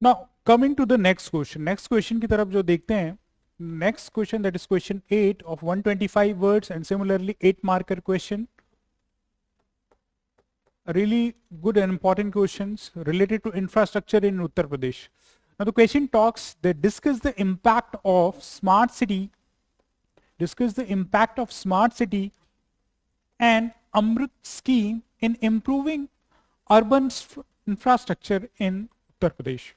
Now coming to the next question की तरफ जो देखते हैं, next question that is question 8 of 125 words and similarly 8 marker question, really good and important questions related to infrastructure in Uttar Pradesh. Now the question talks, they discuss the impact of smart city, and Amrit scheme in improving urban infrastructure in Uttar Pradesh.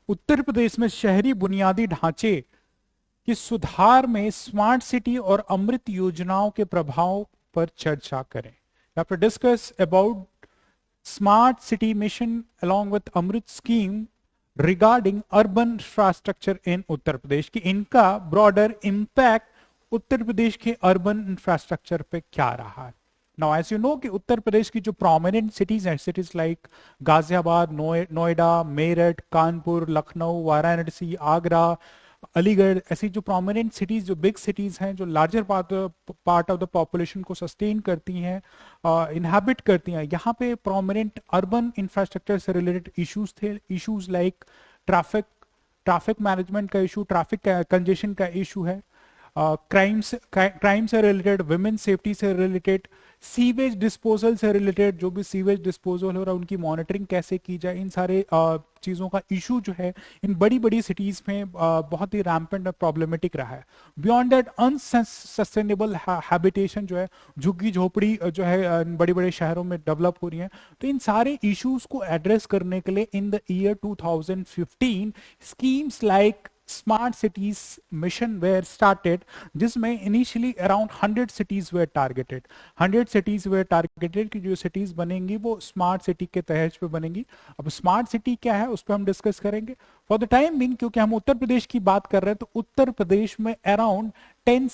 Uttar Pradesh में शहरी बुनियादी ढांचे की सुधार में smart city और अमृत योजनाओं के प्रभाव पर चर्चा करें. We have to discuss about smart city mission along with Amrit scheme regarding urban infrastructure in Uttar Pradesh कि इनका broader impact उत्तर प्रदेश के urban infrastructure पे क्या रहा है. Now as you know कि उत्तर प्रदेश की जो prominent cities हैं, cities like गाजियाबाद, नोएडा, मेरठ, कानपुर, लखनऊ, वाराणसी, आगरा, अलीगढ़, ऐसी जो प्रोमिनेंट सिटीज, जो बिग सिटीज हैं, जो larger part of the population को सस्टेन करती हैं, इनहैबिट करती हैं, यहाँ पे प्रोमिनेंट अर्बन इंफ्रास्ट्रक्चर से रिलेटेड इश्यूज थे. इश्यूज लाइक ट्रैफिक मैनेजमेंट का इशू, ट्रैफिक कंजेशन का इशू है, क्राइम से रिलेटेड, विमेन सेफ्टी से रिलेटेड, सीवेज डिस्पोजल से रिलेटेड, जो भी सीवेज डिस्पोजल हो रहा है उनकी मॉनिटरिंग कैसे की जाए, इन सारे चीज़ों का इशू जो है इन बड़ी बड़ी सिटीज़ में बहुत ही रैम्पेंट और प्रॉब्लमेटिक रहा है. बियॉन्ड दैट अनसस्टेनेबल हैबिटेशन जो है, झुग्गी झोपड़ी जो है बड़े बड़े शहरों में डेवलप हो रही है. तो इन सारे इश्यूज को एड्रेस करने के लिए in the year 2015 schemes like smart cities mission were started, जिसमें initially around 100 cities were targeted. 100 cities were targeted कि जो सिटीज बनेंगी वो स्मार्ट सिटी के तहत पे बनेंगी. अब स्मार्ट सिटी क्या है उस पर हम डिस्कस करेंगे. फॉर द टाइम बिंग, क्योंकि हम उत्तर प्रदेश की बात कर रहे हैं, तो उत्तर प्रदेश में अराउंड 10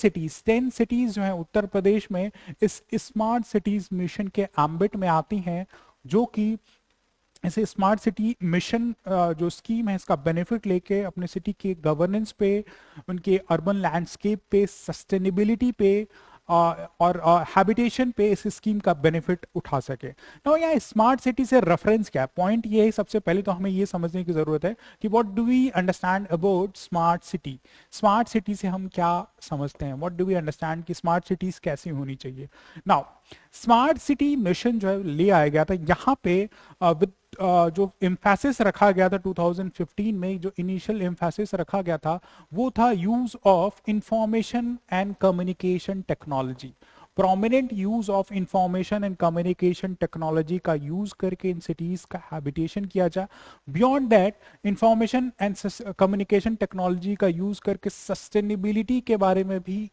सिटीज जो है उत्तर प्रदेश में इस स्मार्ट सिटीज मिशन के एम्बिट में आती हैं, जो कि ऐसे स्मार्ट सिटी मिशन जो स्कीम है इसका बेनिफिट लेके अपने सिटी के गवर्नेंस पे, उनके अर्बन लैंडस्केप पे, सस्टेनेबिलिटी पे और हैबिटेशन पे इस स्कीम का बेनिफिट उठा सके. ना यहाँ स्मार्ट सिटी से रेफरेंस क्या है, पॉइंट ये है, सबसे पहले तो हमें ये समझने की जरूरत है कि what do we understand about smart city. Smart city से हम क्या समझते हैं, व्हाट डू वी अंडरस्टैंड कि स्मार्ट सिटीज कैसी होनी चाहिए. नाउ स्मार्ट सिटी मिशन जो है ले आया गया था, यहाँ पे विद जो एम्फेसिस रखा गया था 2015 में, जो इनिशियल एम्फेसिस रखा गया था वो था use of information and communication technology. Prominent use of information and communication technology का यूज करके इन सिटीज का हैबिटेशन किया जाए. Beyond that information and communication technology का यूज करके सस्टेनेबिलिटी के बारे में भी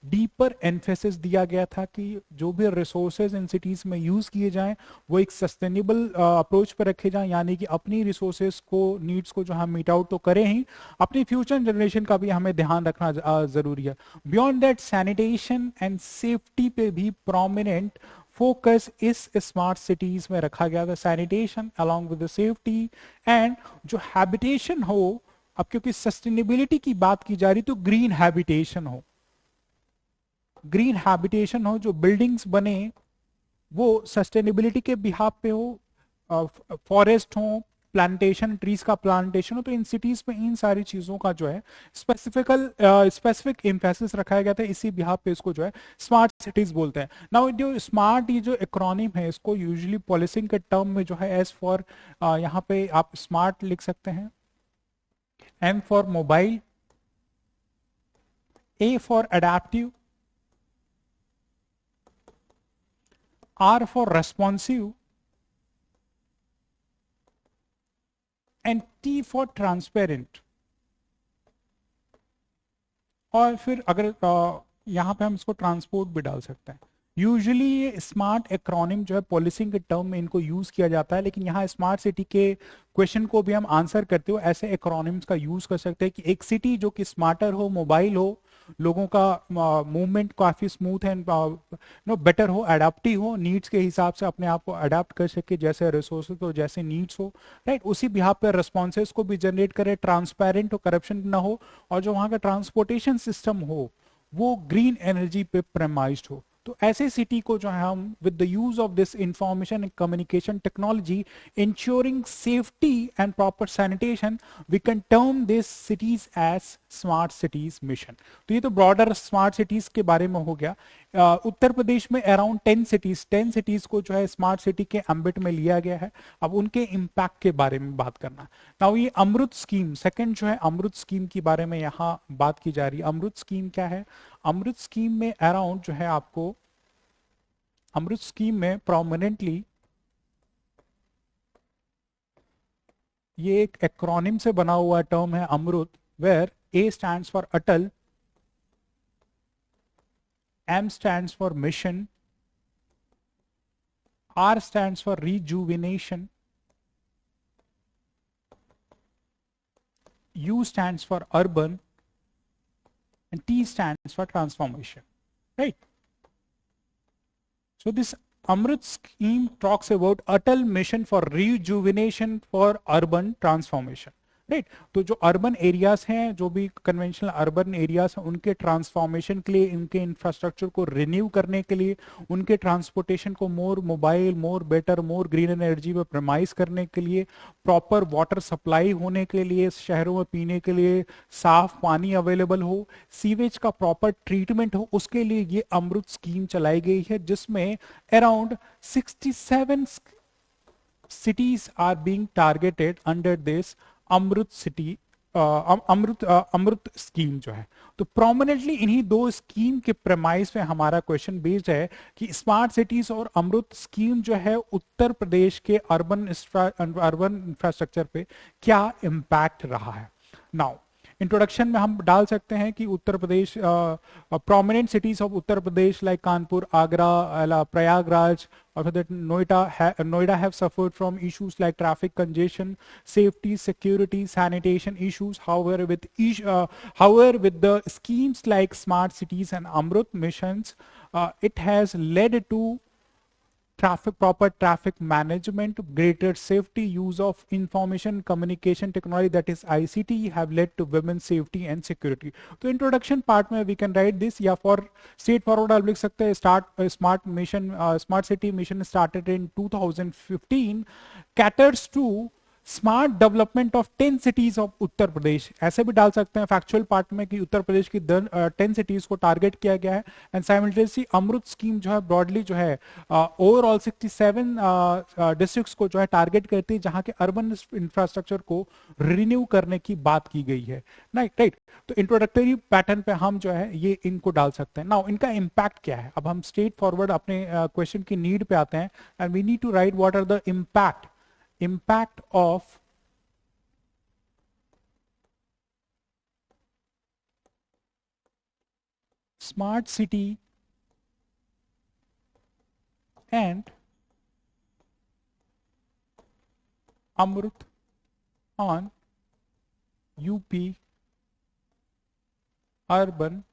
डीपर एम्फेसिस दिया गया था कि जो भी रिसोर्सेज इन सिटीज में यूज किए जाएं वो एक सस्टेनेबल अप्रोच पर रखे जाएं, यानी कि अपनी रिसोर्सेज को, नीड्स को जो हम मीट आउट तो करें ही, अपनी फ्यूचर जनरेशन का भी हमें ध्यान रखना जरूरी है. Beyond that sanitation and safety पे भी प्रोमिनेंट फोकस इस स्मार्ट सिटीज में रखा गया था. Sanitation along with the safety and जो हैबिटेशन हो, अब क्योंकि सस्टेनेबिलिटी की बात की जा रही तो ग्रीन हैबिटेशन हो, ग्रीन हैबिटेशन हो, जो बिल्डिंग्स बने वो सस्टेनेबिलिटी के बिहाफ पे हो, फॉरेस्ट हो, प्लांटेशन, ट्रीज का प्लांटेशन हो. तो इन सिटीज में इन सारी चीजों का जो है स्पेसिफिक एम्फेसिस रखा गया था, इसी बिहाफ पे इसको जो है स्मार्ट सिटीज बोलते हैं. नाउ जो स्मार्ट, ये जो एक्रोनिम है इसको यूजुअली पॉलिसिंग के टर्म में जो है एज फॉर, यहाँ पे आप स्मार्ट लिख सकते हैं, M for mobile, A for adaptive, R for responsive and T for transparent. और फिर अगर यहाँ पे हम इसको ट्रांसपोर्ट भी डाल सकते हैं. यूजुअली ये स्मार्ट एक्रोनिम जो है पॉलिसिंग के टर्म में इनको यूज किया जाता है, लेकिन यहाँ स्मार्ट सिटी के क्वेश्चन को भी हम आंसर करते हो ऐसे एक्रोनिम्स का यूज कर सकते हैं कि एक सिटी जो कि स्मार्टर हो, मोबाइल हो, लोगों का मूवमेंट काफी स्मूथ है, नो बेटर हो, अडेप्टिव हो, नीड्स के हिसाब से अपने आप को अडेप्ट कर सके, जैसे रिसोर्सेज हो, जैसे नीड्स हो, राइट, उसी बिहाफ पे रिस्पॉन्सेज को भी जनरेट करे, ट्रांसपेरेंट हो, करप्शन ना हो, और जो वहाँ का ट्रांसपोर्टेशन सिस्टम हो वो ग्रीन एनर्जी पे प्रेमाइज्ड हो. तो ऐसे सिटी को जो है हम with the use of this information and communication technology ensuring safety and proper sanitation we can term this cities as smart cities mission. तो ये तो ब्रॉडर स्मार्ट सिटीज के बारे में हो गया। उत्तर प्रदेश में अराउंड 10 सिटीज को जो है स्मार्ट सिटी के एम्बिट में लिया गया है। अब उनके इम्पैक्ट के बारे में बात करना। नाउ ये अमृत स्कीम, सेकंड जो है अमृत स्कीम के बारे में यहाँ बात की जा रही है। अमृत स्कीम क्या है? अमृत स्कीम में अराउंड जो है आपको, अमृत स्कीम में प्रोमिनेंटली ये एक एक्रोनिम से बना हुआ टर्म है Amrut, where A stands for Atal, M stands for mission, R stands for rejuvenation, U stands for urban, and T stands for transformation, right? So this Amrit scheme talks about Atal mission for rejuvenation for urban transformation. Right तो जो urban areas हैं, जो भी conventional urban areas हैं, उनके transformation के लिए, उनके इंफ्रास्ट्रक्चर को रिन्यू करने के लिए, उनके ट्रांसपोर्टेशन को more mobile, more better, more green energy पे प्रमाइज करने के लिए, प्रॉपर वाटर सप्लाई होने के लिए, शहरों में पीने के लिए साफ पानी अवेलेबल हो, सीवेज का प्रॉपर ट्रीटमेंट हो, उसके लिए ये अमृत स्कीम चलाई गई है, जिसमें around 67 cities are being targeted under this Amrit city Amrit scheme जो है। तो प्रोमिनेंटली इन्हीं दो स्कीम के प्रेमाइस पे हमारा क्वेश्चन बेस्ड है कि स्मार्ट सिटीज और अमृत स्कीम जो है उत्तर प्रदेश के अर्बन इंफ्रास्ट्रक्चर पे क्या इम्पैक्ट रहा है। नाउ इंट्रोडक्शन में हम डाल सकते हैं कि Uttar Pradesh, prominent cities of Uttar Pradesh like Kanpur, Agra, Prayagraj or that Noida have suffered from issues like traffic congestion, safety, security, sanitation issues. However, with the schemes like smart cities and Amrut missions, it has led to proper traffic management, greater safety, use of information communication technology, that is ICT, have led to women's safety and security. तो introduction part में we can write this, या for straightforward आप लिख सकते हैं smart city mission started in 2015, caters to smart development of 10 cities of Uttar Pradesh. ऐसे भी डाल सकते हैं फैक्चुअल पार्ट में कि उत्तर प्रदेश की 10 सिटीज को टारगेट किया गया है। एंड साइमल्टेनियसली अमृत स्कीम जो है ब्रॉडली जो है ओवरऑल 67 डिस्ट्रिक्ट्स को जो है टारगेट करती है, जहां के अर्बन इंफ्रास्ट्रक्चर को रिन्यू करने की बात की गई है। राइट तो इंट्रोडक्टरी पैटर्न पे हम जो है ये इनको डाल सकते हैं। नाउ इनका इम्पैक्ट क्या है? अब हम स्ट्रेट फॉरवर्ड अपने क्वेश्चन की नीड पे आते हैं, and we need to write what are the impact of smart city and Amrut on UP urban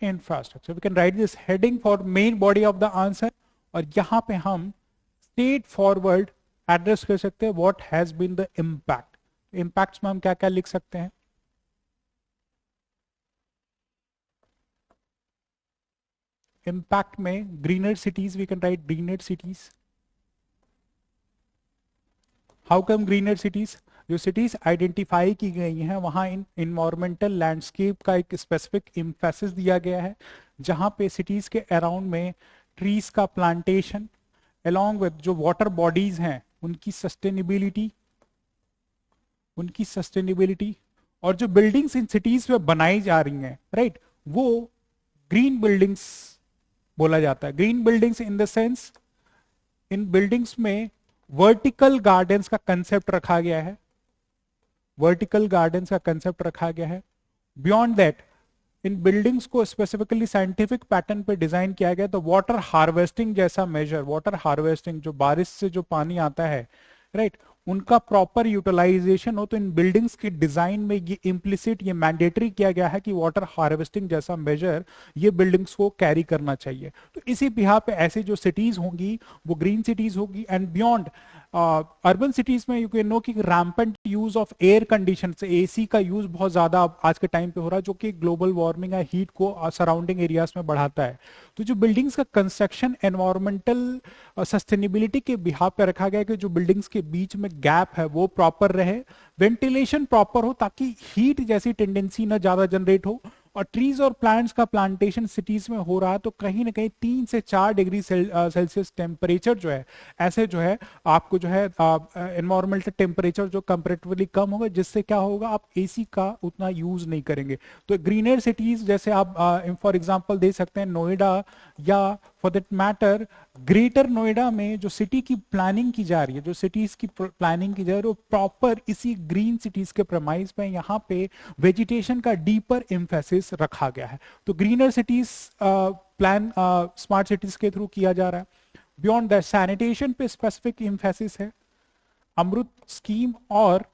infrastructure. We can write this heading for main body of the answer, और यहां पे हम straight forward address कर सकते हैं what has been the impact. Impacts में हम क्या क्या लिख सकते हैं? इम्पैक्ट में greener cities, we can write greener cities. How come greener cities? जो सिटीज आइडेंटिफाई की गई हैं वहां इन्वायरमेंटल लैंडस्केप का एक स्पेसिफिक एम्फेसिस दिया गया है, जहां पे सिटीज के अराउंड में ट्रीज का प्लांटेशन, along with जो वाटर बॉडीज हैं उनकी सस्टेनेबिलिटी, और जो बिल्डिंग्स इन सिटीज में बनाई जा रही हैं, राइट, वो ग्रीन बिल्डिंग्स बोला जाता है। Green buildings in the sense, in buildings में वर्टिकल गार्डन्स का कंसेप्ट रखा गया है, बियॉन्ड दैट इन बिल्डिंग्स को स्पेसिफिकली साइंटिफिक पैटर्न पे डिजाइन किया गया। तो वाटर हार्वेस्टिंग जैसा मेजर, वाटर हार्वेस्टिंग जो बारिश से जो पानी आता है, राइट, उनका प्रॉपर यूटिलाइजेशन हो। तो इन बिल्डिंग्स के डिजाइन में ये इम्प्लिसिट, ये मैंडेटरी किया गया है कि वाटर हार्वेस्टिंग जैसा मेजर ये बिल्डिंग्स को कैरी करना चाहिए। तो इसी बिहार पे ऐसे जो सिटीज होंगी वो ग्रीन सिटीज होगी। एंड बियॉन्ड अर्बन सिटीज में यू कैन नो कि rampant use of air condition, AC का यूज बहुत ज्यादा आज के टाइम पे हो रहा है, जो कि ग्लोबल वार्मिंग है, हीट को सराउंडिंग एरियाज में बढ़ाता है। तो जो बिल्डिंग्स का कंस्ट्रक्शन एनवायरमेंटल सस्टेनेबिलिटी के बिहाफ पे रखा गया है कि जो बिल्डिंग्स के बीच में गैप है वो प्रॉपर रहे, वेंटिलेशन प्रॉपर हो ताकि हीट जैसी टेंडेंसी ना ज्यादा जनरेट हो, और ट्रीज और प्लांट्स का प्लांटेशन सिटीज में हो रहा है तो कहीं ना कहीं 3 से 4 डिग्री सेल्सियस टेम्परेचर जो है, ऐसे जो है आपको जो है एनवायरमेंटल टेम्परेचर जो कंपेरेटिवली कम होगा, जिससे क्या होगा आप एसी का उतना यूज नहीं करेंगे। तो ग्रीनर सिटीज जैसे आप फॉर एग्जांपल दे सकते हैं नोएडा, या for that matter greater Noida में जो सिटी की प्लानिंग की जा रही है, जो सिटीज की प्लानिंग की जा रही है वो प्रॉपर इसी ग्रीन सिटीज के प्रमाइज पे यहाँ पे वेजिटेशन का डीपर एम्फेसिस रखा गया है। तो greener cities plan smart cities के थ्रू किया जा रहा है। बियॉन्ड दैट सैनिटेशन पे स्पेसिफिक एम्फेसिस है। अमृत स्कीम और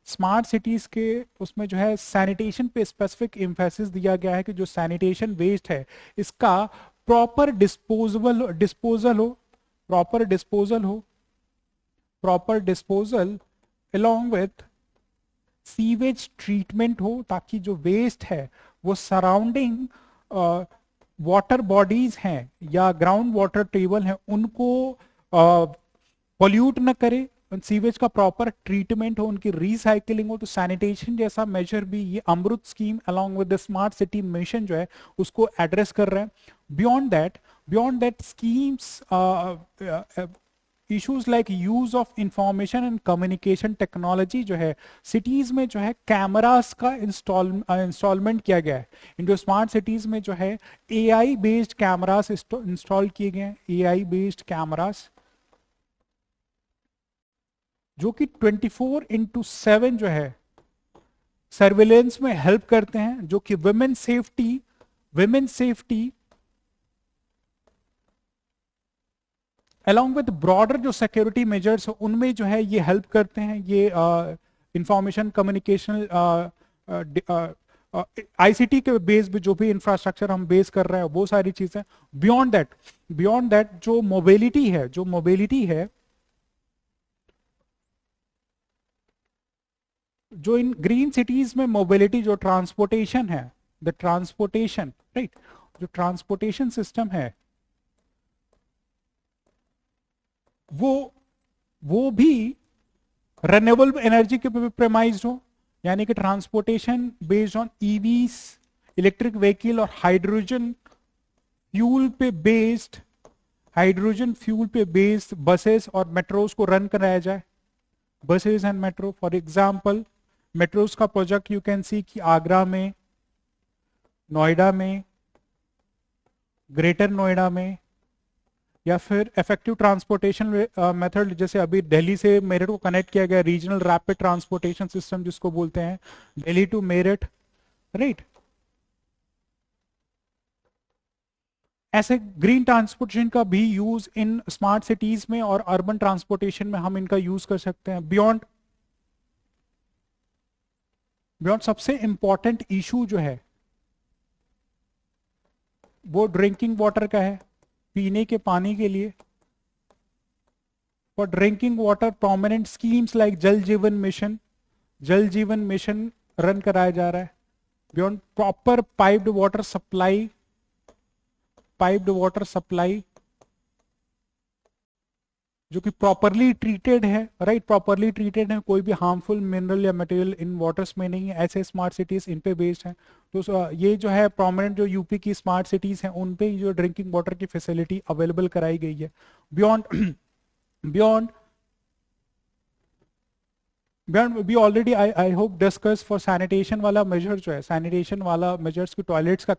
स्मार्ट सिटीज के उसमें जो है सैनिटेशन पे स्पेसिफिक एम्फेसिस दिया गया है कि जो सैनिटेशन वेस्ट है इसका प्रॉपर डिस्पोजल हो, proper disposal along with sewage treatment हो, ताकि जो वेस्ट है वो सराउंडिंग वाटर बॉडीज हैं या ग्राउंड वाटर टेबल है उनको पॉल्यूट न करे, सीवेज का प्रॉपर ट्रीटमेंट हो, उनकी रिसाइकलिंग हो। तो सैनिटेशन जैसा मेजर भी ये Amrut scheme along with the smart city mission जो है उसको एड्रेस कर रहे हैं। Beyond that schemes issues like use of information and communication technology जो है सिटीज में जो है कैमरास का इंस्टॉलमेंट किया गया है। इन जो स्मार्ट सिटीज में जो है एआई बेस्ड कैमरास इंस्टॉल किए गए हैं, एआई बेस्ड कैमरास जो कि 24/7 जो है सर्विलेंस में हेल्प करते हैं, जो कि women safety along with broader जो सिक्योरिटी मेजर्स उनमें जो है ये हेल्प करते हैं। ये इंफॉर्मेशन कम्युनिकेशन आईसीटी के बेस पे जो भी इंफ्रास्ट्रक्चर हम बेस कर रहे हैं वो सारी चीजें। बियॉन्ड दैट जो मोबिलिटी है जो इन ग्रीन सिटीज में मोबिलिटी जो ट्रांसपोर्टेशन है, द ट्रांसपोर्टेशन राइट, जो ट्रांसपोर्टेशन सिस्टम है वो भी रिन्यूएबल एनर्जी के प्रेमाइज्ड हो, यानी कि transportation based on EVs, electric vehicle और हाइड्रोजन फ्यूल पे बेस्ड बसेस और मेट्रोज को रन कराया जाए। Buses and metro, for example metros का प्रोजेक्ट यू कैन सी कि आगरा में, नोएडा में, ग्रेटर नोएडा में, या फिर इफेक्टिव ट्रांसपोर्टेशन मेथड जैसे अभी दिल्ली से मेरठ को कनेक्ट किया गया रीजनल रैपिड ट्रांसपोर्टेशन सिस्टम जिसको बोलते हैं, दिल्ली टू मेरठ राइट। ऐसे ग्रीन ट्रांसपोर्टेशन का भी यूज इन स्मार्ट सिटीज में और अर्बन ट्रांसपोर्टेशन में हम इनका यूज कर सकते हैं। बियॉन्ड सबसे इंपॉर्टेंट इशू जो है वो ड्रिंकिंग वाटर का है, पीने के पानी के लिए। For drinking water prominent schemes like जल जीवन मिशन रन कराया जा रहा है। Beyond proper piped water supply जो कि प्रॉपरली ट्रीटेड है राइट, प्रॉपरली ट्रीटेड है, कोई भी हार्मफुल मिनरल या मटेरियल इन वाटर्स में नहीं है। ऐसे स्मार्ट सिटीज इन पे बेस्ड हैं। तो ये जो है प्रोमिनेंट जो यूपी की स्मार्ट सिटीज हैं उन पे जो ड्रिंकिंग वाटर की फैसिलिटी अवेलेबल कराई गई है। Beyond we already I hope discuss for sanitation वाला मेजर जो है, सैनिटेशन वाला मेजर्स की टॉयलेट्स का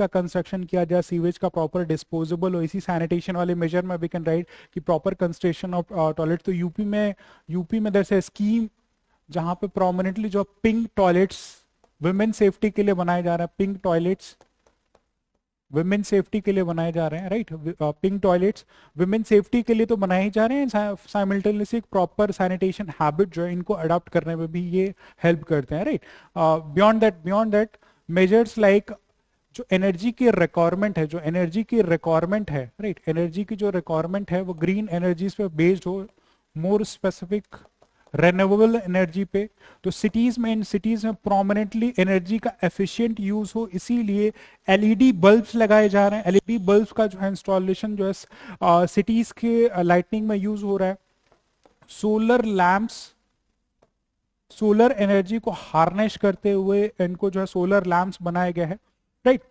कंस्ट्रक्शन किया जाए, सीवेज का प्रॉपर डिस्पोजेबल हो। इसी सैनिटेशन वाले मेजर में वी कैन राइट कि प्रॉपर कंस्ट्रक्शन ऑफ टॉयलेट। तो यूपी में दर से स्कीम जहां पे प्रोमिनेंटली जो पिंक टॉयलेट्स वुमेन सेफ्टी के लिए बनाए जा रहे हैं, पिंक टॉयलेट्स वुमेन सेफ्टी के लिए बनाए जा रहे हैं right. Pink toilets women safety के लिए तो बनाए ही जा रहे हैं, साइमल्टेनियसली एक प्रॉपर सैनिटेशन हैबिट जो है इनको अडॉप्ट करने में भी ये हेल्प करते हैं right. Beyond that measures like जो एनर्जी की रिक्वायरमेंट है, जो एनर्जी की रिक्वायरमेंट है, राइट, एनर्जी की जो रिक्वायरमेंट है वो ग्रीन एनर्जीज पे बेस्ड हो, मोर स्पेसिफिक रेन्यूएबल एनर्जी पे। तो सिटीज में, इन सिटीज में प्रोमिनेंटली एनर्जी का एफिशिएंट यूज हो, इसीलिए एलईडी बल्ब्स लगाए जा रहे हैं। एलईडी बल्ब्स का जो है इंस्टॉलेशन जो है सिटीज के लाइटनिंग में यूज हो रहा है। सोलर लैंप्स, सोलर एनर्जी को हार्नेस करते हुए इनको जो है सोलर लैंप्स बनाए गए हैं, राइट।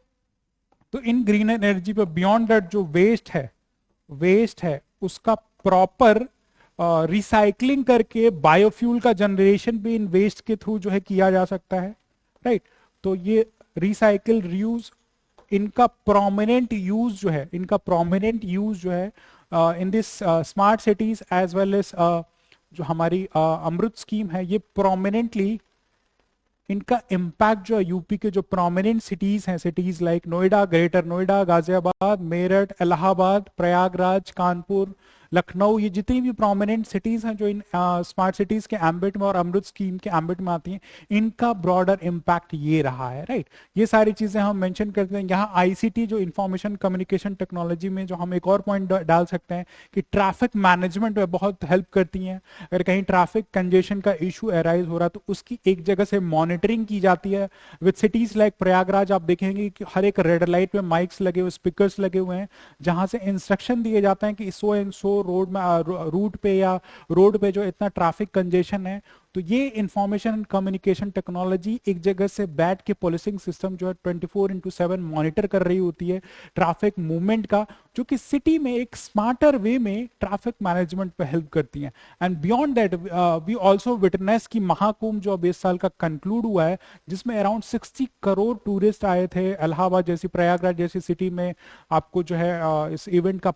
तो इन ग्रीन एनर्जी पे बियॉन्ड दैट जो वेस्ट है उसका प्रॉपर रिसाइकलिंग करके बायोफ्यूल का जनरेशन भी इन वेस्ट के थ्रू जो है किया जा सकता है, राइट। तो ये रिसाइकिल, रीयूज, इनका प्रोमिनेंट यूज जो है, इनका प्रोमिनेंट यूज जो है in this smart cities as well as जो हमारी अमृत स्कीम है, ये प्रोमिनेंटली इनका इम्पैक्ट जो है यूपी के जो प्रोमिनेंट सिटीज हैं, cities like Noida, greater Noida, Ghaziabad, Meerut, Allahabad, Prayagraj, Kanpur, Lucknow, ये जितनी भी प्रोमिनेंट सिटीज हैं जो इन स्मार्ट सिटीज के एम्बिट में और अमृत स्कीम के एम्बिट में आती हैं, इनका ब्रॉडर इम्पैक्ट ये रहा है, राइट। ये सारी चीजें हम मेंशन करते हैं। यहाँ आईसीटी जो इंफॉर्मेशन कम्युनिकेशन टेक्नोलॉजी में जो हम एक और पॉइंट डाल सकते हैं कि ट्रैफिक मैनेजमेंट में बहुत हेल्प करती हैं। अगर कहीं ट्रैफिक कंजेशन का इशू अराइज हो रहा है तो उसकी एक जगह से मॉनिटरिंग की जाती है। विद सिटीज लाइक प्रयागराज आप देखेंगे कि हर एक रेड लाइट पे माइक्स लगे हुए, स्पीकर्स लगे हुए हैं, जहां से इंस्ट्रक्शन दिए जाते हैं कि सो एंड सो रोड में, रूट पे या रोड पे जो इतना ट्रैफिक कंजेशन है। तो ये इंफॉर्मेशन एंड कम्युनिकेशन टेक्नोलॉजी एक जगह से बैठ के पुलिसिंग सिस्टम जो है 24/7 मॉनिटर कर रही होती है ट्रैफिक मूवमेंट का, जो कि सिटी में एक स्मार्टर वे में ट्रैफिक मैनेजमेंट पे हेल्प करती है। And beyond that we also witness की महाकुंभ जो अब इस साल का कंक्लूड हुआ है, जिसमें अराउंड 60 करोड़ टूरिस्ट आए थे इलाहाबाद जैसी, प्रयागराज जैसी सिटी में। आपको जो है इस इवेंट का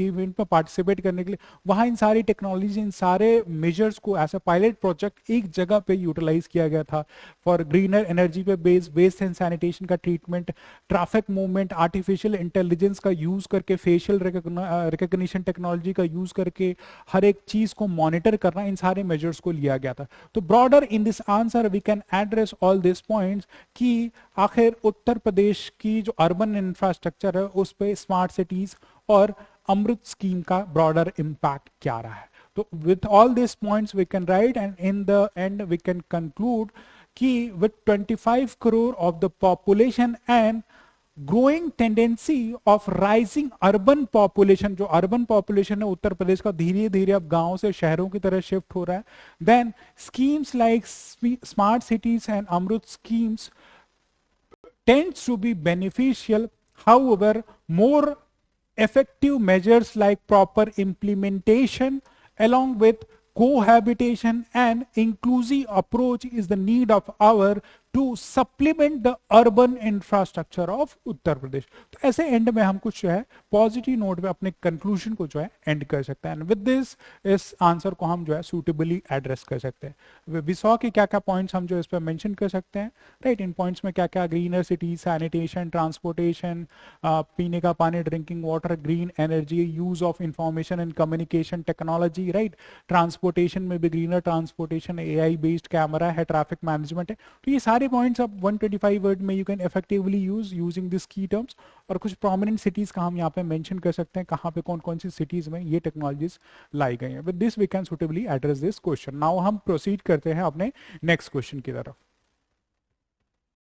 इवेंट में पार्टिसिपेट करने के लिए वहां इन सारी टेक्नोलॉजी, इन सारे मेजर्स को एज अ पायलट प्रोजेक्ट एक जगह पे यूटिलाइज किया गया था फॉर ग्रीनर एनर्जी पे बेस्ड वेस्ट एंड सैनिटेशन का treatment, traffic movement, artificial intelligence का यूज करके, फेशियल रिकॉग्निशन टेक्नोलॉजी का यूज करके हर एक चीज को मॉनिटर करना, इन सारे मेजर्स को लिया गया था। तो broader in this answer we can address all this points कि आखिर उत्तर प्रदेश की जो अर्बन इंफ्रास्ट्रक्चर है उस पे स्मार्ट सिटीज और अमृत स्कीम का ब्रॉडर इंपैक्ट क्या रहा है। So with all these points we can write, and in the end we can conclude कि with 25 crore of the population and growing tendency of rising urban population, जो urban population है उत्तर प्रदेश का धीरे धीरे अब गांव से शहरों की तरह शिफ्ट हो रहा है, then schemes like smart cities and Amrut schemes tends to be beneficial. However, more effective measures like proper implementation along with cohabitation and inclusive approach is the need of our to supplement the urban infrastructure of Uttar Pradesh. तो ऐसे and में हम कुछ जो है positive note पे अपने conclusion को जो है एंड कर सकते हैं। विद दिस इस आंसर को हम जो है सूटेबली एड्रेस कर सकते हैं। वी सॉ कि क्या क्या पॉइंट्स हम जो इस पर मेंशन कर सकते हैं, राइट। इन पॉइंट्स में क्या क्या, ग्रीनर सिटी, सैनिटेशन, ट्रांसपोर्टेशन, पीने का पानी, drinking water, green energy, use of information and communication technology, right. Transportation में भी greener transportation, AI based camera है, ट्रैफिक मैनेजमेंट है। तो ये सारे पॉइंट्स अब 125 वर्ड में you can effectively use using this की टर्म्स। और कुछ प्रोमिनेंट सिटीज का हम यहाँ पे मेंशन कर सकते हैं, कहाँ पे कौन कौन सी सिटीज में ये टेक्नोलॉजीज लाई गई हैं। With this we can suitably address this question. Now हम प्रोसीड करते हैं अपने नेक्स्ट क्वेश्चन की तरफ।